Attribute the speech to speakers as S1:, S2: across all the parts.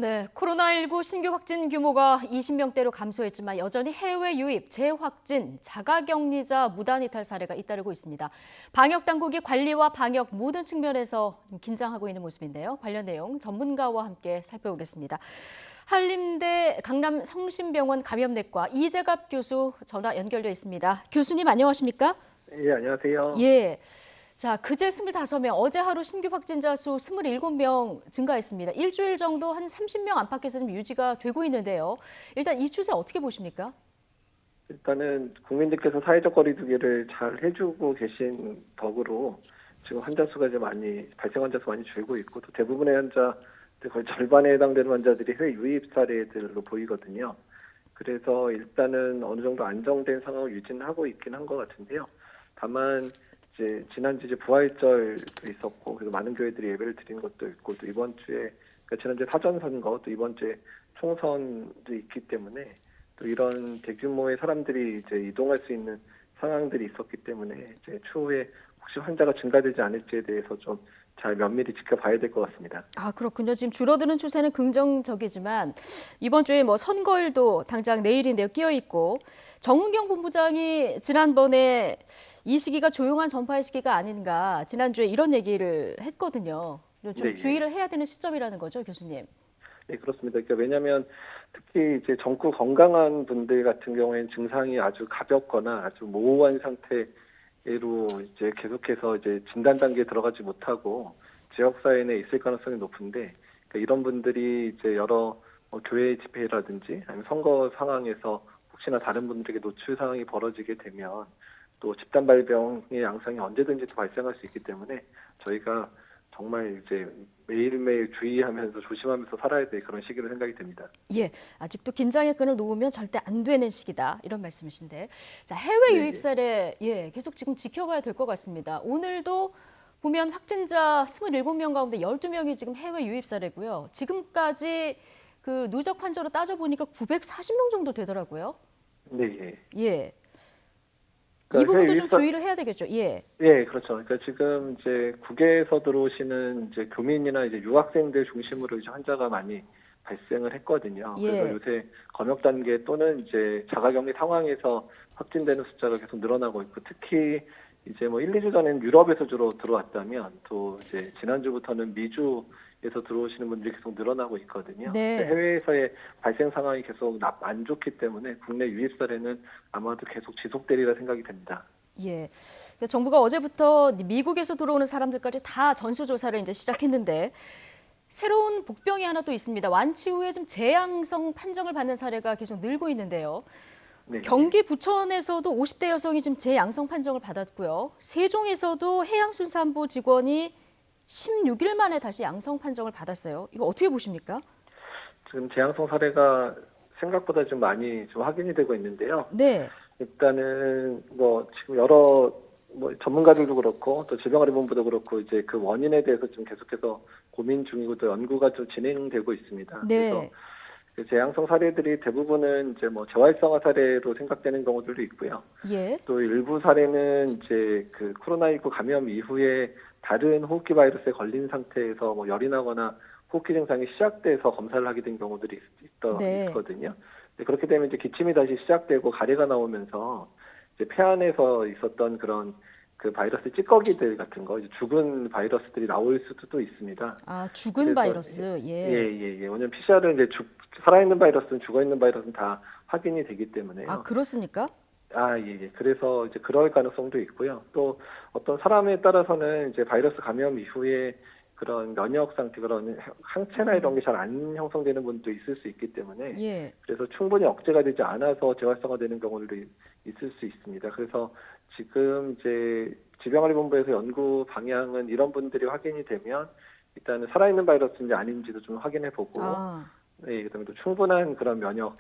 S1: 네, 코로나19 신규 확진 규모가 20명대로 감소했지만 여전히 해외 유입, 재확진, 자가격리자 무단 이탈 사례가 잇따르고 있습니다. 방역 당국이 관리와 방역 모든 측면에서 긴장하고 있는 모습인데요. 관련 내용 전문가와 함께 살펴보겠습니다. 한림대 강남성심병원 감염내과 이재갑 교수 전화 연결돼 있습니다. 교수님 안녕하십니까?
S2: 예, 안녕하세요.
S1: 예. 자, 그제 25명, 어제 하루 신규 확진자 수 27명 증가했습니다. 일주일 정도 한 30명 안팎에서 좀 유지가 되고 있는데요. 일단 이 추세 어떻게 보십니까?
S2: 일단은 국민들께서 사회적 거리두기를 잘 해주고 계신 덕으로 지금 환자 수가 이제 발생 환자 수 많이 줄고 있고 또 대부분의 환자, 거의 절반에 해당되는 환자들이 해외 유입 사례들로 보이거든요. 그래서 일단은 어느 정도 안정된 상황을 유지는 하고 있긴 한 것 같은데요. 다만 이제 지난주 이제 부활절도 있었고 그래서 많은 교회들이 예배를 드린 것도 있고 또 이번 주에 그러니까 지난주에 사전선거 또 이번 주에 총선도 있기 때문에 또 이런 대규모의 사람들이 이제 이동할 수 있는 상황들이 있었기 때문에 이제 추후에 혹시 환자가 증가되지 않을지에 대해서 좀 잘 면밀히 지켜봐야 될 것 같습니다.
S1: 아, 그렇군요. 지금 줄어드는 추세는 긍정적이지만 이번 주에 뭐 선거일도 당장 내일인데요. 끼어 있고 정은경 본부장이 지난번에 이 시기가 조용한 전파의 시기가 아닌가 지난주에 이런 얘기를 했거든요. 좀
S2: 네,
S1: 주의를 해야 되는 시점이라는 거죠, 교수님.
S2: 네, 그렇습니다. 그러니까 왜냐하면 특히 이제 젊고 건강한 분들 같은 경우에는 증상이 아주 가볍거나 아주 모호한 상태로 이제 계속해서 이제 진단 단계에 들어가지 못하고 지역 사회 내에 있을 가능성이 높은데 그러니까 이런 분들이 이제 여러 교회 집회라든지 아니면 선거 상황에서 혹시나 다른 분들에게 노출 상황이 벌어지게 되면 또 집단 발병의 양상이 언제든지 또 발생할 수 있기 때문에 저희가 정말 이제 매일매일 주의하면서 조심하면서 살아야 될 그런 시기로 생각이 됩니다.
S1: 예, 아직도 긴장의 끈을 놓으면 절대 안 되는 시기다 이런 말씀이신데, 자 해외
S2: 네,
S1: 유입 사례 계속 지금 지켜봐야 될 것 같습니다. 오늘도 보면 확진자 27명 가운데 12명이 지금 해외 유입 사례고요. 지금까지 그 누적 환자로 따져 보니까 940명 정도 되더라고요.
S2: 네, 예.
S1: 예, 이
S2: 그러니까 해외
S1: 부분도 좀
S2: 유입사
S1: 주의를 해야 되겠죠. 예,
S2: 예, 그렇죠. 그러니까 지금 이제 국외에서 들어오시는 이제 교민이나 이제 유학생들 중심으로 이제 환자가 많이 발생을 했거든요. 그래서
S1: 예,
S2: 요새 검역 단계 또는 이제 자가격리 상황에서 확진되는 숫자가 계속 늘어나고 있고 특히 이제 뭐 1, 2주 전에는 유럽에서 주로 들어왔다면 또 이제 지난주부터는 미주에서 들어오시는 분들이 계속 늘어나고 있거든요.
S1: 네.
S2: 해외에서의 발생 상황이 계속 안 좋기 때문에 국내 유입 사례는 아마도 계속 지속되리라 생각이 됩니다.
S1: 예. 그러니까 정부가 어제부터 미국에서 들어오는 사람들까지 다 전수조사를 이제 시작했는데 새로운 복병이 하나 또 있습니다. 완치 후에 좀 재양성 판정을 받는 사례가 계속 늘고 있는데요.
S2: 네.
S1: 경기 부천에서도 50대 여성이 지금 재양성 판정을 받았고요. 세종에서도 해양수산부 직원이 16일 만에 다시 양성 판정을 받았어요. 이거 어떻게 보십니까?
S2: 지금 재양성 사례가 생각보다 좀 많이 좀 확인이 되고 있는데요.
S1: 네.
S2: 일단은 뭐 지금 여러 뭐 전문가들도 그렇고 또 질병관리본부도 그렇고 이제 그 원인에 대해서 좀 계속해서 고민 중이고 또 연구가 좀 진행되고 있습니다. 그래서
S1: 네.
S2: 그 재양성 사례들이 대부분은 이제 뭐 재활성화 사례로 생각되는 경우들도 있고요.
S1: 예.
S2: 또 일부 사례는 이제 그 코로나19 감염 이후에 다른 호흡기 바이러스에 걸린 상태에서 뭐 열이 나거나 호흡기 증상이 시작돼서 검사를 하게 된 경우들이
S1: 네.
S2: 있거든요. 그렇게 되면 이제 기침이 다시 시작되고 가래가 나오면서 이제 폐 안에서 있었던 그런 그 바이러스 찌꺼기들 같은 거, 이제 죽은 바이러스들이 나올 수도 또 있습니다.
S1: 아, 죽은
S2: 그래서
S1: 바이러스. 예.
S2: 왜냐면 PCR은 이제 살아있는 바이러스는 죽어있는 바이러스는 다 확인이 되기 때문에요.
S1: 아, 그렇습니까?
S2: 예. 그래서 이제 그럴 가능성도 있고요. 또 어떤 사람에 따라서는 이제 바이러스 감염 이후에 그런 면역 상태, 그런 항체나 이런 게 잘 안 형성되는 분도 있을 수 있기 때문에
S1: 예.
S2: 그래서 충분히 억제가 되지 않아서 재활성화되는 경우도 있을 수 있습니다. 그래서 지금 이제 질병관리본부에서 연구 방향은 이런 분들이 확인이 되면 일단은 살아있는 바이러스인지 아닌지도 좀 확인해 보고
S1: 아.
S2: 그다음에 또 충분한 그런 면역,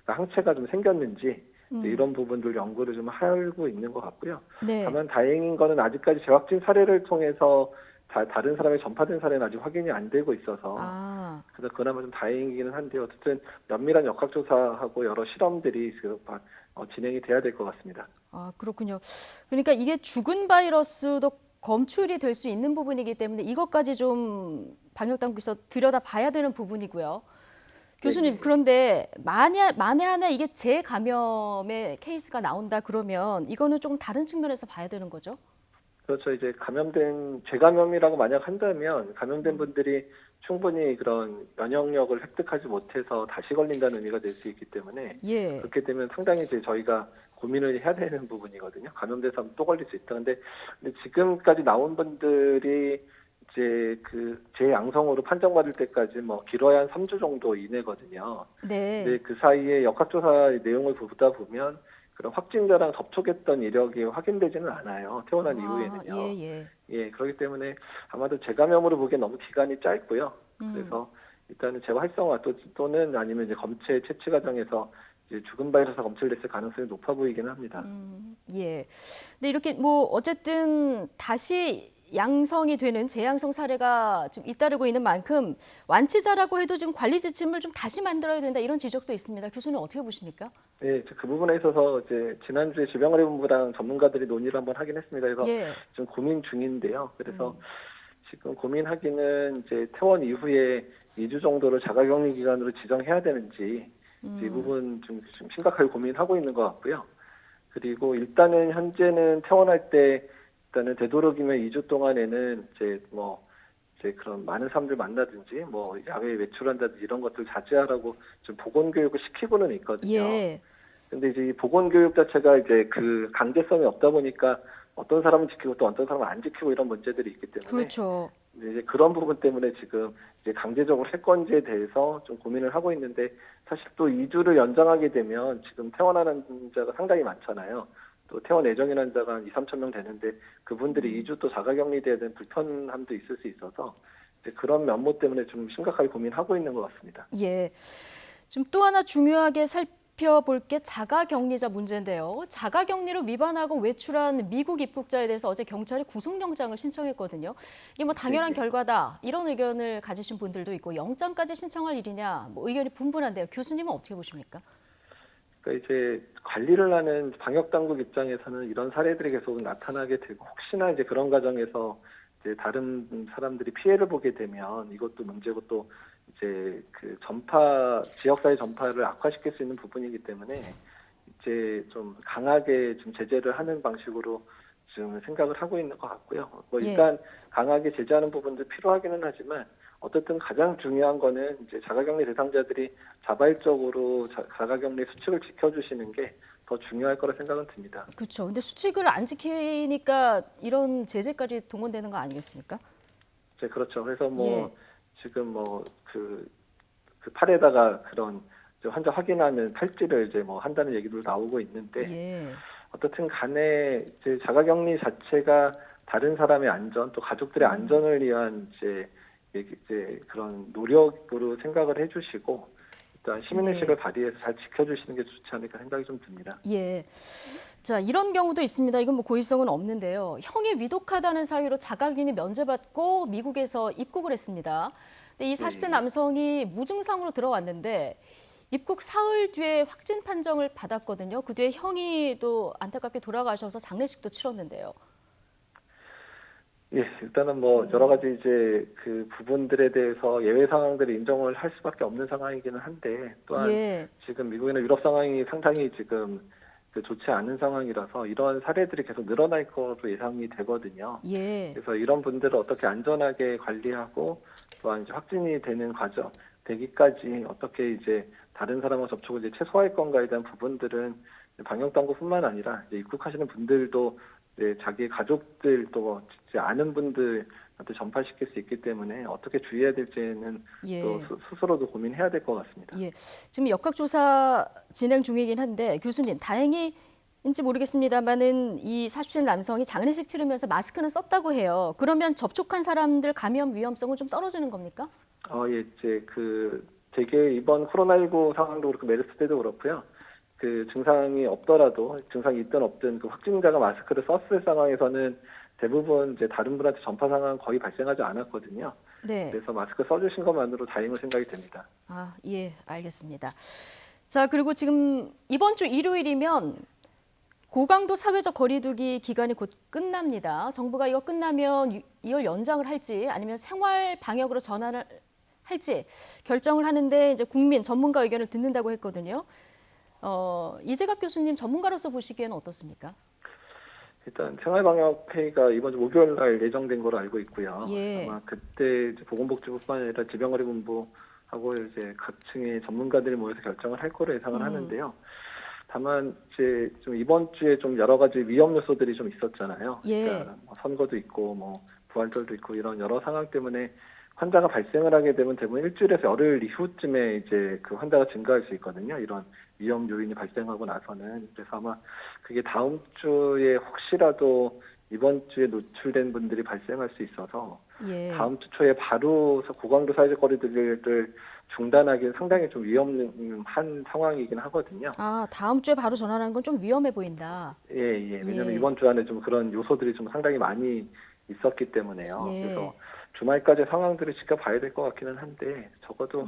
S2: 항체가 좀 생겼는지 이런 부분들 연구를 좀 하고 있는 것 같고요.
S1: 네.
S2: 다만 다행인 거는 아직까지 재확진 사례를 통해서 다른 사람에 전파된 사례는 아직 확인이 안 되고 있어서
S1: 아.
S2: 그래서 그나마 좀 다행이기는 한데 어쨌든 면밀한 역학조사하고 여러 실험들이 계속 진행이 돼야 될 것 같습니다.
S1: 아, 그렇군요. 그러니까 이게 죽은 바이러스도 검출이 될 수 있는 부분이기 때문에 이것까지 좀 방역당국에서 들여다봐야 되는 부분이고요. 교수님, 그런데 만에 하나 이게 재감염의 케이스가 나온다 그러면 이거는 조금 다른 측면에서 봐야 되는 거죠?
S2: 그렇죠. 이제 재감염이라고 만약 한다면 감염된 분들이 충분히 그런 면역력을 획득하지 못해서 다시 걸린다는 의미가 될 수 있기 때문에
S1: 예.
S2: 그렇게 되면 상당히 이제 저희가 고민을 해야 되는 부분이거든요. 감염돼서 또 걸릴 수 있다. 근데 지금까지 나온 분들이 이제 그 재양성으로 판정받을 때까지 뭐 길어야 한 3주 정도 이내거든요.
S1: 네.
S2: 근데 그 사이에 역학조사 내용을 보다 보면 그런 확진자랑 접촉했던 이력이 확인되지는 않아요. 퇴원한 이후에는요.
S1: 예.
S2: 예, 그렇기 때문에 아마도 재감염으로 보기엔 너무 기간이 짧고요. 그래서 일단은 재활성화 또는 아니면 이제 검체 채취 과정에서 이제 죽은 바이러스가 검출됐을 가능성이 높아 보이기는 합니다.
S1: 예. 근데 이렇게 뭐 어쨌든 다시 양성이 되는 재양성 사례가 좀 잇따르고 있는 만큼 완치자라고 해도 지금 관리 지침을 좀 다시 만들어야 된다 이런 지적도 있습니다. 교수님 어떻게 보십니까?
S2: 네, 그 부분에 있어서 이제 지난주에 질병관리본부랑 전문가들이 논의를 한번 하긴 했습니다. 그래서
S1: 예.
S2: 지금 고민 중인데요. 그래서 지금 고민하기는 이제 퇴원 이후에 2주 정도를 자가격리 기간으로 지정해야 되는지 이 부분 좀 심각하게 고민하고 있는 것 같고요. 그리고 일단은 현재는 퇴원할 때 일단은 되도록이면 2주 동안에는 이제 그런 많은 사람들 만나든지 뭐 야외에 외출한다든지 이런 것들 자제하라고 좀 보건 교육을 시키고는 있거든요.
S1: 예.
S2: 근데 이제 이 보건 교육 자체가 이제 그 강제성이 없다 보니까 어떤 사람은 지키고 또 어떤 사람은 안 지키고 이런 문제들이 있기 때문에
S1: 그렇죠.
S2: 이제 그런 부분 때문에 지금 이제 강제적으로 할 건지에 대해서 좀 고민을 하고 있는데 사실 또 2주를 연장하게 되면 지금 퇴원하는 자가 상당히 많잖아요. 또 퇴원 예정인 자가 한 2, 3천 명 되는데 그분들이 2주 또 자가격리돼야 되는 불편함도 있을 수 있어서 이제 그런 면모 때문에 좀 심각하게 고민하고 있는 것 같습니다.
S1: 예. 지금 또 하나 중요하게 살펴볼 게 자가격리자 문제인데요. 자가격리를 위반하고 외출한 미국 입국자에 대해서 어제 경찰이 구속영장을 신청했거든요. 이게 뭐 당연한 결과다 이런 의견을 가지신 분들도 있고 영장까지 신청할 일이냐 뭐 의견이 분분한데요. 교수님은 어떻게 보십니까?
S2: 그러니까 이제 관리를 하는 방역 당국 입장에서는 이런 사례들이 계속 나타나게 되고 혹시나 이제 그런 과정에서 이제 다른 사람들이 피해를 보게 되면 이것도 문제고 또 이제 그 지역사회 전파를 악화시킬 수 있는 부분이기 때문에 이제 좀 강하게 좀 제재를 하는 방식으로 지금 생각을 하고 있는 것 같고요. 뭐 일단 강하게 제재하는 부분도 필요하기는 하지만 어쨌든 가장 중요한 거는 이제 자가격리 대상자들이 자발적으로 자가격리 수칙을 지켜주시는 게 더 중요할 거라 생각은 듭니다.
S1: 그렇죠. 근데 수칙을 안 지키니까 이런 제재까지 동원되는 거 아니겠습니까?
S2: 네, 그렇죠. 그래서 지금 그 팔에다가 그런 환자 확인하는 팔찌를 이제 한다는 얘기도 나오고 있는데 어떻든 간에 이제 자가격리 자체가 다른 사람의 안전 또 가족들의 안전을 위한 이제 그런 노력으로 생각을 해주시고 일단 시민의식을 발휘해서 잘 지켜주시는 게 좋지 않을까 생각이 좀 듭니다.
S1: 예. 자, 이런 경우도 있습니다. 이건 뭐 고의성은 없는데요. 형이 위독하다는 사유로 자가격리 면제받고 미국에서 입국을 했습니다. 근데 이 40대 남성이 무증상으로 들어왔는데 입국 사흘 뒤에 확진 판정을 받았거든요. 그 뒤에 형이 또 안타깝게 돌아가셔서 장례식도 치렀는데요.
S2: 예, 일단은 여러 가지 이제 그 부분들에 대해서 예외 상황들을 인정을 할 수밖에 없는 상황이기는 한데 또한 지금 미국이나 유럽 상황이 상당히 지금 좋지 않은 상황이라서 이런 사례들이 계속 늘어날 거로 예상이 되거든요. 그래서 이런 분들을 어떻게 안전하게 관리하고 또한 이제 확진이 되는 과정 되기까지 어떻게 이제 다른 사람과 접촉을 이제 최소화할 건가에 대한 부분들은 방역 당국뿐만 아니라 이제 입국하시는 분들도 자기 가족들 또 아는 분들한테 전파시킬 수 있기 때문에 어떻게 주의해야 될지는 또 스스로도 고민해야 될 것 같습니다.
S1: 지금 역학조사 진행 중이긴 한데 교수님 다행히인지 모르겠습니다만은 이 40대 남성이 장례식 치르면서 마스크는 썼다고 해요. 그러면 접촉한 사람들 감염 위험성은 좀 떨어지는 겁니까?
S2: 이제 되게 이번 코로나19 상황도 그렇고 메르스 때도 그렇고요. 그 증상이 없더라도 증상이 있든 없든 그 확진자가 마스크를 썼을 상황에서는 대부분 이제 다른 분한테 전파 상황은 거의 발생하지 않았거든요. 그래서 마스크 써주신 것만으로 다행으로 생각이 됩니다.
S1: 예, 알겠습니다. 자, 그리고 지금 이번 주 일요일이면 고강도 사회적 거리두기 기간이 곧 끝납니다. 정부가 이거 끝나면 이걸 연장을 할지 아니면 생활 방역으로 전환을 할지 결정을 하는데 이제 국민 전문가 의견을 듣는다고 했거든요. 이재갑 교수님 전문가로서 보시기에는 어떻습니까?
S2: 일단 생활방역회의가 이번 주 목요일 날 예정된 걸로 알고 있고요.
S1: 예.
S2: 아마 그때 이제 보건복지부뿐만 아니라 질병관리본부하고 이제 각 층의 전문가들이 모여서 결정을 할 거로 예상을 하는데요. 다만 이제 좀 이번 주에 좀 여러 가지 위험 요소들이 좀 있었잖아요.
S1: 예.
S2: 그러니까 뭐 선거도 있고 뭐 부활절도 있고 이런 여러 상황 때문에 환자가 발생을 하게 되면 대부분 일주일에서 열흘 이후쯤에 이제 그 환자가 증가할 수 있거든요. 이런 위험 요인이 발생하고 나서는. 그래서 아마 그게 다음 주에 혹시라도 이번 주에 노출된 분들이 발생할 수 있어서
S1: 예.
S2: 다음 주 초에 바로 고강도 사회적 거리두기를 중단하기는 상당히 좀 위험한 상황이긴 하거든요.
S1: 아, 다음 주에 바로 전환하는 건 좀 위험해 보인다.
S2: 예. 왜냐하면
S1: 예.
S2: 이번 주 안에 좀 그런 요소들이 좀 상당히 많이 있었기 때문에요.
S1: 예.
S2: 그래서 주말까지 상황들을 지켜봐야 될 것 같기는 한데 적어도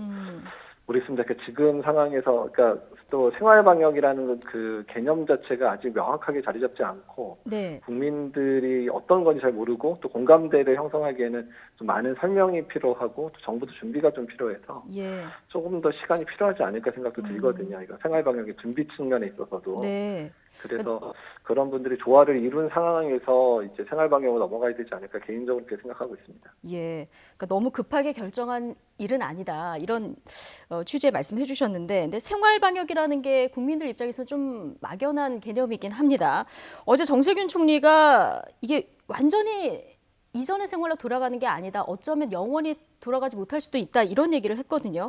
S2: 모르겠습니다. 지금 상황에서 그러니까 또 생활방역이라는 그 개념 자체가 아직 명확하게 자리 잡지 않고
S1: 네.
S2: 국민들이 어떤 건지 잘 모르고 또 공감대를 형성하기에는 좀 많은 설명이 필요하고 또 정부도 준비가 좀 필요해서
S1: 예.
S2: 조금 더 시간이 필요하지 않을까 생각도 들거든요. 이거 생활방역의 준비 측면에 있어서도.
S1: 네.
S2: 그래서 그런 분들이 조화를 이룬 상황에서 이제 생활방역으로 넘어가야 되지 않을까 개인적으로 그렇게 생각하고 있습니다.
S1: 예. 그러니까 너무 급하게 결정한 일은 아니다. 이런 취지의 말씀해 주셨는데 근데 생활 방역이라는 게 국민들 입장에서 좀 막연한 개념이긴 합니다. 어제 정세균 총리가 이게 완전히 이전의 생활로 돌아가는 게 아니다. 어쩌면 영원히 돌아가지 못할 수도 있다. 이런 얘기를 했거든요.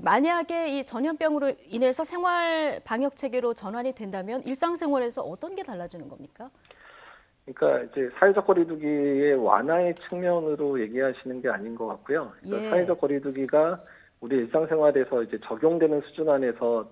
S1: 만약에 이 전염병으로 인해서 생활 방역 체계로 전환이 된다면 일상생활에서 어떤 게 달라지는 겁니까?
S2: 그러니까 이제 사회적 거리두기의 완화의 측면으로 얘기하시는 게 아닌 것 같고요. 그러니까
S1: 예.
S2: 사회적 거리두기가 우리 일상생활에서 이제 적용되는 수준 안에서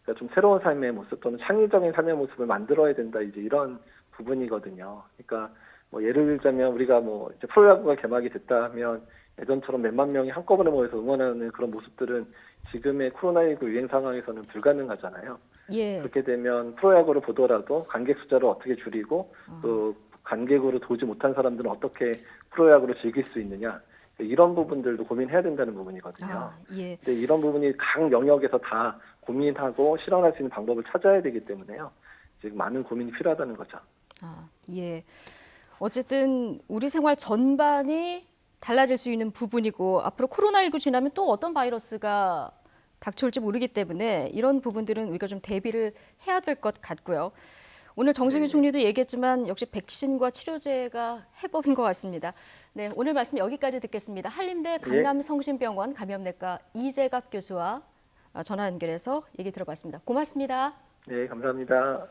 S2: 그러니까 좀 새로운 삶의 모습 또는 창의적인 삶의 모습을 만들어야 된다. 이제 이런 부분이거든요. 그러니까 뭐 예를 들자면 우리가 뭐 이제 프로야구가 개막이 됐다 하면 예전처럼 몇만 명이 한꺼번에 모여서 응원하는 그런 모습들은 지금의 코로나19 유행 상황에서는 불가능하잖아요.
S1: 예.
S2: 그렇게 되면 프로야구를 보더라도 관객 숫자를 어떻게 줄이고 또 관객으로 도지 못한 사람들은 어떻게 프로야구를 즐길 수 있느냐 이런 부분들도 고민해야 된다는 부분이거든요.
S1: 아, 예.
S2: 근데 이런 부분이 각 영역에서 다 고민하고 실현할 수 있는 방법을 찾아야 되기 때문에요. 지금 많은 고민이 필요하다는 거죠.
S1: 아, 예. 어쨌든 우리 생활 전반이 달라질 수 있는 부분이고 앞으로 코로나19 지나면 또 어떤 바이러스가 닥쳐올지 모르기 때문에 이런 부분들은 우리가 좀 대비를 해야 될 것 같고요. 오늘 정세균 총리도 얘기했지만 역시 백신과 치료제가 해법인 것 같습니다. 네, 오늘 말씀 여기까지 듣겠습니다. 한림대 강남성심병원 감염내과 이재갑 교수와 전화 연결해서 얘기 들어봤습니다. 고맙습니다.
S2: 네, 감사합니다.